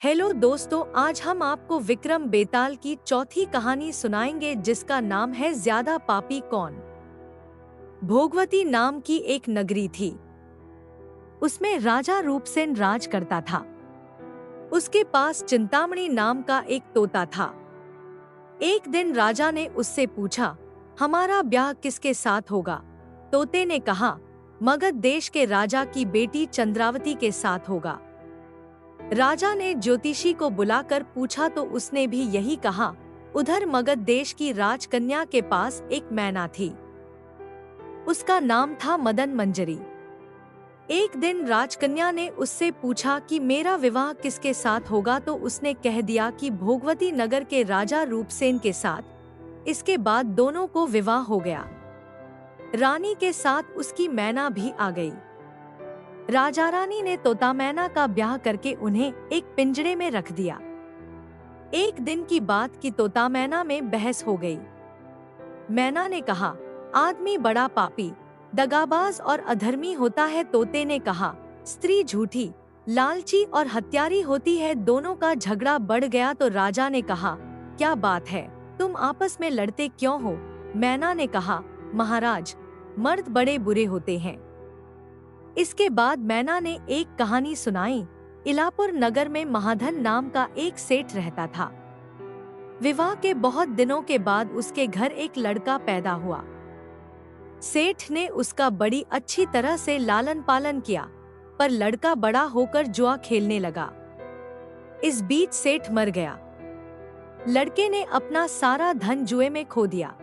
Hello दोस्तों, आज हम आपको विक्रम बेताल की चौथी कहानी सुनाएंगे जिसका नाम है ज्यादा पापी कौन। भोगवती नाम की एक नगरी थी। उसमें राजा रूपसेन राज करता था। उसके पास चिंतामणि नाम का एक तोता था। एक दिन राजा ने उससे पूछा, हमारा ब्याह किसके साथ होगा? तोते ने कहा, मगध देश के राजा की बेटी चंद्रावती के साथ होगा। राजा ने ज्योतिषी को बुलाकर पूछा तो उसने भी यही कहा। उधर मगध देश की राजकन्या के पास एक मैना थी। उसका नाम था मदन मंजरी। एक दिन राजकन्या ने उससे पूछा कि मेरा विवाह किसके साथ होगा, तो उसने कह दिया कि भोगवती नगर के राजा रूपसेन के साथ। इसके बाद दोनों को विवाह हो गया। रानी के साथ उसकी मैना भी आ गई। राजा रानी ने तोता मैना का ब्याह करके उन्हें एक पिंजरे में रख दिया। एक दिन की बात की तोता मैना में बहस हो गई। मैना ने कहा, आदमी बड़ा पापी, दगाबाज और अधर्मी होता है। तोते ने कहा, स्त्री झूठी, लालची और हत्यारी होती है। दोनों का झगड़ा बढ़ गया तो राजा ने कहा, क्या बात है, तुम आपस में लड़ते क्यों हो? मैना ने कहा, महाराज, मर्द बड़े बुरे होते हैं। इसके बाद मैना ने एक कहानी सुनाई। इलापुर नगर में महाधन नाम का एक सेठ रहता था। विवाह के बहुत दिनों के बाद उसके घर एक लड़का पैदा हुआ। सेठ ने उसका बड़ी अच्छी तरह से लालन पालन किया, पर लड़का बड़ा होकर जुआ खेलने लगा। इस बीच सेठ मर गया। लड़के ने अपना सारा धन जुए में खो दिया।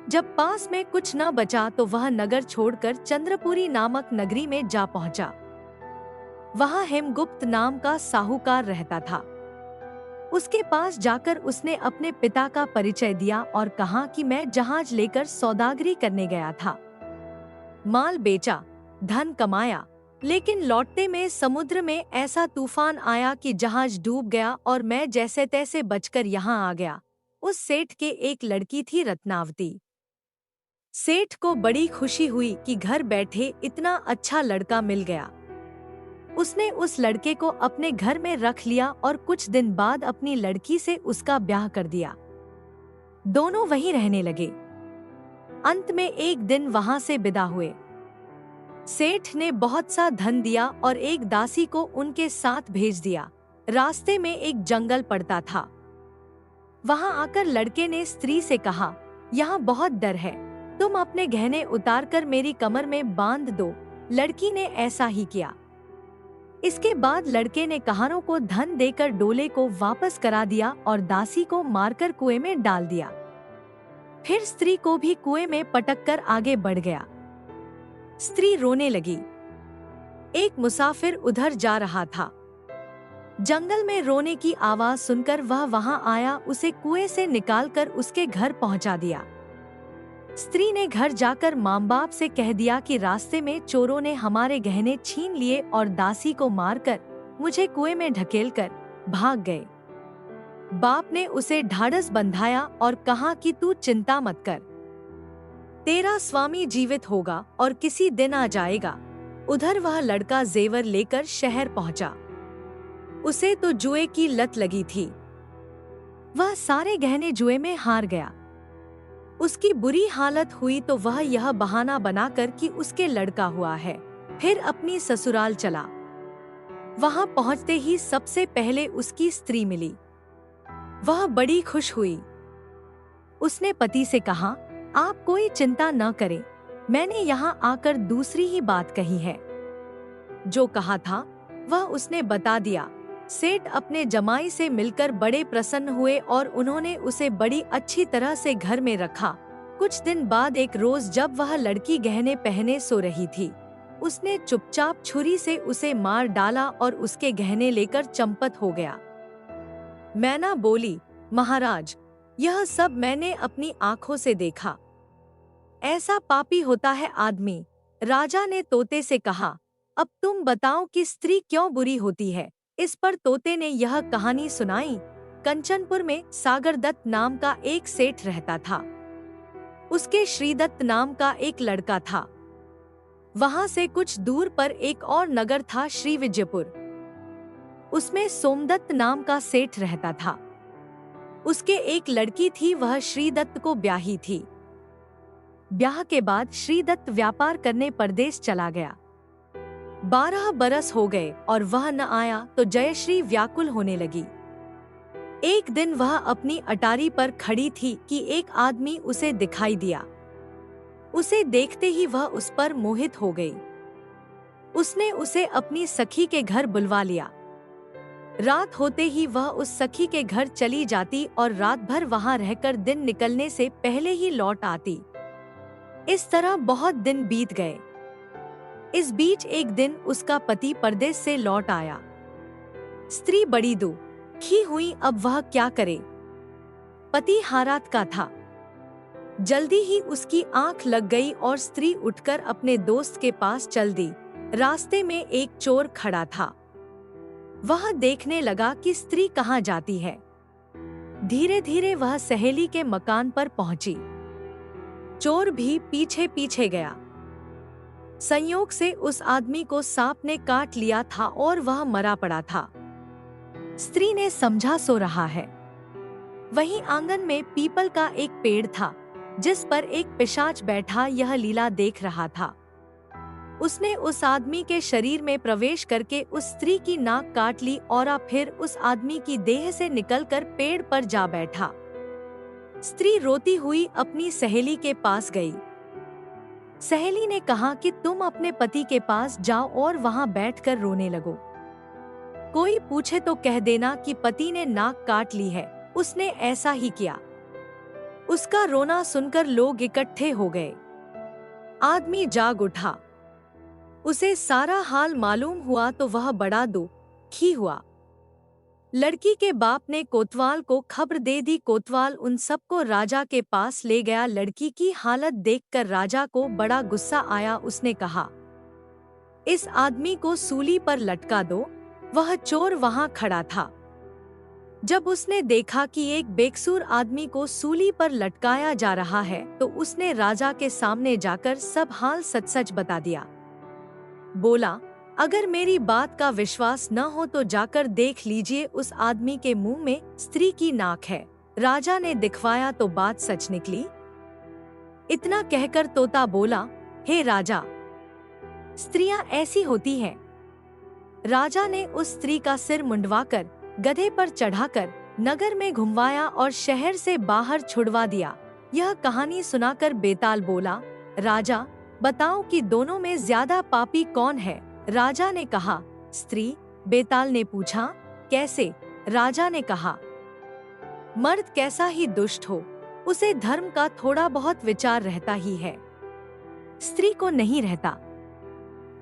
जब पास में कुछ न बचा तो वह नगर छोड़कर चंद्रपुरी नामक नगरी में जा पहुंचा। वहां हेमगुप्त नाम का साहूकार रहता था। उसके पास जाकर उसने अपने पिता का परिचय दिया और कहा कि मैं जहाज लेकर सौदागरी करने गया था। माल बेचा, धन कमाया, लेकिन लौटते में समुद्र में ऐसा तूफान आया कि जहाज डूब गया और मैं जैसे तैसे बचकर यहाँ आ गया। उस सेठ के एक लड़की थी, रत्नावती। सेठ को बड़ी खुशी हुई कि घर बैठे इतना अच्छा लड़का मिल गया। उसने उस लड़के को अपने घर में रख लिया और कुछ दिन बाद अपनी लड़की से उसका ब्याह कर दिया। दोनों वहीं रहने लगे। अंत में एक दिन वहां से विदा हुए। सेठ ने बहुत सा धन दिया और एक दासी को उनके साथ भेज दिया। रास्ते में एक जंगल पड़ता था। वहां आकर लड़के ने स्त्री से कहा, यहाँ बहुत डर है, तुम अपने गहने उतारकर मेरी कमर में बांध दो। लड़की ने ऐसा ही किया। इसके बाद लड़के ने कहारों को धन देकर डोले को वापस करा दिया और दासी को मारकर कुएं में डाल दिया। फिर स्त्री को भी कुएं में पटककर आगे बढ़ गया। स्त्री रोने लगी। एक मुसाफिर उधर जा रहा था। जंगल में रोने की आवाज सुनकर वह वहां आया, उसे कुएं से निकालकर उसके घर पहुंचा दिया। स्त्री ने घर जाकर माँ बाप से कह दिया कि रास्ते में चोरों ने हमारे गहने छीन लिए और दासी को मारकर मुझे कुएं में ढकेलकर भाग गए। बाप ने उसे ढाढ़स बंधाया और कहा कि तू चिंता मत कर, तेरा स्वामी जीवित होगा और किसी दिन आ जाएगा। उधर वह लड़का जेवर लेकर शहर पहुंचा। उसे तो जुए की लत लगी थी। वह सारे गहने जुए में हार गया। उसकी बुरी हालत हुई तो वह यह बहाना बनाकर कि उसके लड़का हुआ है, फिर अपनी ससुराल चला। वहां पहुंचते ही सबसे पहले उसकी स्त्री मिली। वह बड़ी खुश हुई। उसने पति से कहा, आप कोई चिंता न करें, मैंने यहाँ आकर दूसरी ही बात कही है। जो कहा था वह उसने बता दिया। सेठ अपने जमाई से मिलकर बड़े प्रसन्न हुए और उन्होंने उसे बड़ी अच्छी तरह से घर में रखा। कुछ दिन बाद एक रोज जब वह लड़की गहने पहने सो रही थी, उसने चुपचाप छुरी से उसे मार डाला और उसके गहने लेकर चंपत हो गया। मैना बोली, महाराज, यह सब मैंने अपनी आंखों से देखा। ऐसा पापी होता है आदमी। राजा ने तोते से कहा, अब तुम बताओ कि स्त्री क्यों बुरी होती है? इस पर तोते ने यह कहानी सुनाई। कंचनपुर में सागरदत्त नाम का एक सेठ रहता था। उसके श्रीदत्त नाम का एक लड़का था। वहां से कुछ दूर पर एक और नगर था, श्री विजयपुर। उसमें सोमदत्त नाम का सेठ रहता था। उसके एक लड़की थी, वह श्रीदत्त को ब्याही थी। ब्याह के बाद श्रीदत्त व्यापार करने परदेश चला गया। 12 बरस हो गए और वह न आया तो जयश्री व्याकुल होने लगी। एक दिन वह अपनी अटारी पर खड़ी थी कि एक आदमी उसे दिखाई दिया। उसे देखते ही वह उस पर मोहित हो गई। उसने उसे अपनी सखी के घर बुलवा लिया। रात होते ही वह उस सखी के घर चली जाती और रात भर वहां रहकर दिन निकलने से पहले ही लौट आती। इस तरह बहुत दिन बीत गए। इस बीच एक दिन उसका पति परदेश से लौट आया। स्त्री बड़ी दुखी हुई, अब वह क्या करे। पति हारात का था। जल्दी ही उसकी आंख लग गई और स्त्री उठकर अपने दोस्त के पास चल दी। रास्ते में एक चोर खड़ा था। वह देखने लगा कि स्त्री कहाँ जाती है। धीरे धीरे वह सहेली के मकान पर पहुंची। चोर भी पीछे पीछे गया। संयोग से उस आदमी को सांप ने काट लिया था और वह मरा पड़ा था। स्त्री ने समझा सो रहा है। वहीं आंगन में पीपल का एक पेड़ था जिस पर एक पिशाच बैठा यह लीला देख रहा था। उसने उस आदमी के शरीर में प्रवेश करके उस स्त्री की नाक काट ली और फिर उस आदमी की देह से निकलकर पेड़ पर जा बैठा। स्त्री रोती हुई अपनी सहेली के पास गई। सहेली ने कहा कि तुम अपने पति के पास जाओ और वहां बैठकर रोने लगो। कोई पूछे तो कह देना कि पति ने नाक काट ली है, उसने ऐसा ही किया। उसका रोना सुनकर लोग इकट्ठे हो गए। आदमी जाग उठा। उसे सारा हाल मालूम हुआ तो वह बड़ा दुखी हुआ। लड़की के बाप ने कोतवाल को खबर दे दी। कोतवाल उन सबको राजा के पास ले गया। लड़की की हालत देखकर राजा को बड़ा गुस्सा आया। उसने कहा, इस आदमी को सूली पर लटका दो। वह चोर वहां खड़ा था। जब उसने देखा कि एक बेकसूर आदमी को सूली पर लटकाया जा रहा है तो उसने राजा के सामने जाकर सब हाल सच सच बता दिया। बोला, अगर मेरी बात का विश्वास न हो तो जाकर देख लीजिए, उस आदमी के मुंह में स्त्री की नाक है। राजा ने दिखवाया तो बात सच निकली। इतना कहकर तोता बोला, हे राजा, स्त्रियां ऐसी होती हैं। राजा ने उस स्त्री का सिर मुंडवाकर गधे पर चढ़ाकर नगर में घुमवाया और शहर से बाहर छुड़वा दिया। यह कहानी सुनाकर बेताल बोला, राजा बताओ कि दोनों में ज्यादा पापी कौन है। राजा ने कहा, स्त्री। बेताल ने पूछा, कैसे। राजा ने कहा, मर्द कैसा ही दुष्ट हो, उसे धर्म का थोड़ा बहुत विचार रहता ही है, स्त्री को नहीं रहता,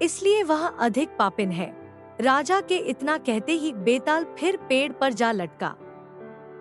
इसलिए वह अधिक पापिन है। राजा के इतना कहते ही बेताल फिर पेड़ पर जा लटका।